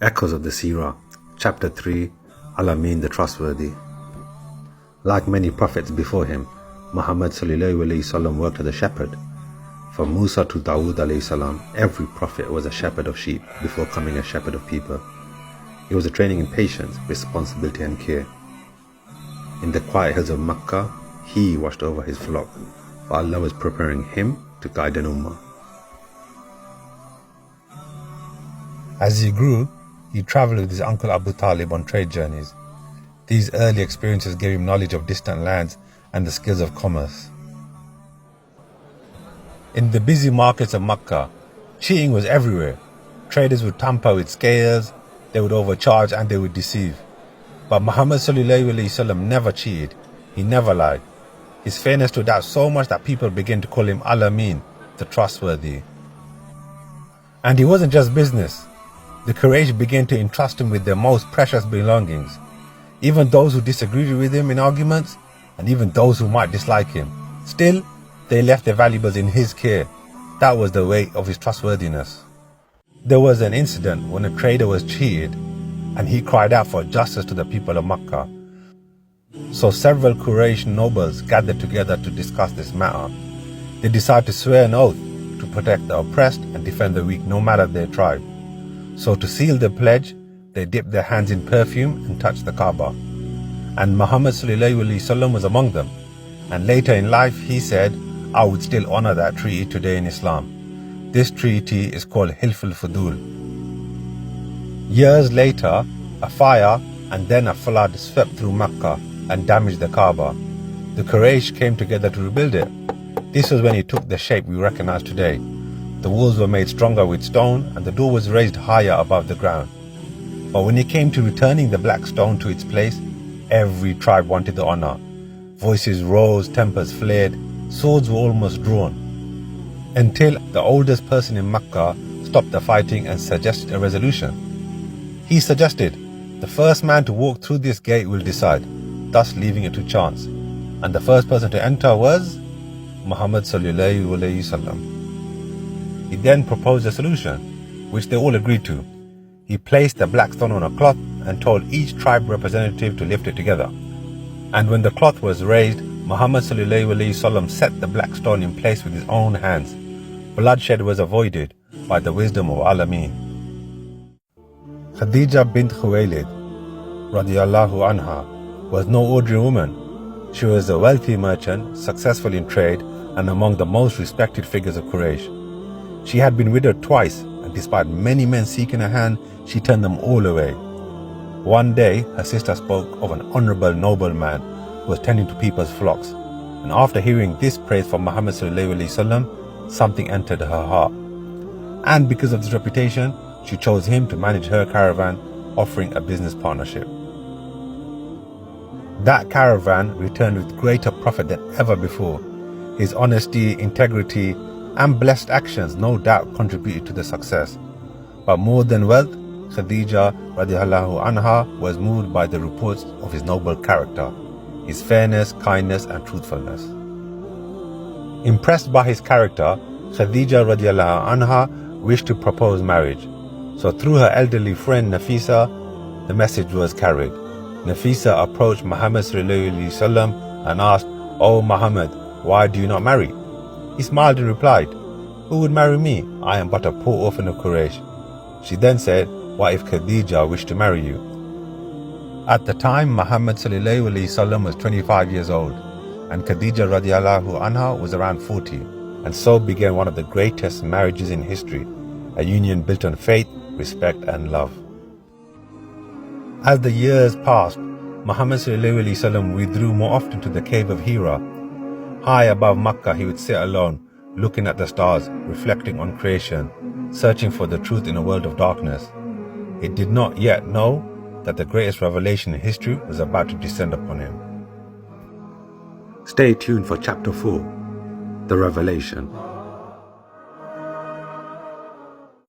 Echoes of the Seerah, Chapter 3, Al-Amīn the Trustworthy. Like many prophets before him, Muhammad ﷺ worked as a shepherd. From Musa to Dawood ﷺ, every prophet was a shepherd of sheep before becoming a shepherd of people. It was a training in patience, responsibility and care. In the quiet hills of Makkah, he watched over his flock, for Allah was preparing him to guide an ummah. As he grew, he travelled with his uncle Abu Talib on trade journeys. These early experiences gave him knowledge of distant lands and the skills of commerce. In the busy markets of Makkah, cheating was everywhere. Traders would tamper with scales, they would overcharge and they would deceive. But Muhammad ﷺ never cheated, he never lied. His fairness stood out so much that people began to call him Al-Amīn, the Trustworthy. And he wasn't just business. The Quraysh began to entrust him with their most precious belongings. Even those who disagreed with him in arguments, and even those who might dislike him, still, they left their valuables in his care. That was the weight of his trustworthiness. There was an incident when a trader was cheated, and he cried out for justice to the people of Makkah. So several Quraysh nobles gathered together to discuss this matter. They decided to swear an oath to protect the oppressed and defend the weak, no matter their tribe. So to seal the pledge, they dipped their hands in perfume and touched the Kaaba. And Muhammad ﷺ was among them. And later in life he said, I would still honor that treaty today in Islam. This treaty is called Hilf al-Fudul. Years later, a fire and then a flood swept through Makkah and damaged the Kaaba. The Quraysh came together to rebuild it. This was when it took the shape we recognize today. The walls were made stronger with stone and the door was raised higher above the ground. But when it came to returning the black stone to its place, every tribe wanted the honor. Voices rose, tempers flared, swords were almost drawn. Until the oldest person in Makkah stopped the fighting and suggested a resolution. He suggested, the first man to walk through this gate will decide, thus leaving it to chance. And the first person to enter was Muhammad ﷺ. He then proposed a solution, which they all agreed to. He placed the black stone on a cloth and told each tribe representative to lift it together. And when the cloth was raised, Muhammad ﷺ set the black stone in place with his own hands. Bloodshed was avoided by the wisdom of Al-Amīn. Khadija bint Khuwaylid radiallahu anha was no ordinary woman. She was a wealthy merchant, successful in trade, and among the most respected figures of Quraysh. She had been widowed twice, and despite many men seeking her hand, she turned them all away. One day, her sister spoke of an honorable nobleman who was tending to people's flocks, and after hearing this praise from Muhammad ﷺ, something entered her heart. And because of this reputation, she chose him to manage her caravan, offering a business partnership. That caravan returned with greater profit than ever before. His honesty, integrity, and blessed actions no doubt contributed to the success. But more than wealth, Khadija radiallahu anha was moved by the reports of his noble character, his fairness, kindness and truthfulness. Impressed by his character, Khadija radiallahu anha wished to propose marriage. So through her elderly friend Nafisa, the message was carried. Nafisa approached Muhammad ﷺ and asked, "O Muhammad, why do you not marry?" He smiled and replied, "Who would marry me? I am but a poor orphan of Quraysh." She then said, "What if Khadija wished to marry you?" At the time, Muhammad ﷺ was 25 years old, and Khadija radiallahu anha was around 40, and so began one of the greatest marriages in history, a union built on faith, respect and love. As the years passed, Muhammad ﷺ withdrew more often to the cave of Hira. High above Makkah, he would sit alone, looking at the stars, reflecting on creation, searching for the truth in a world of darkness. He did not yet know that the greatest revelation in history was about to descend upon him. Stay tuned for Chapter 4, The Revelation.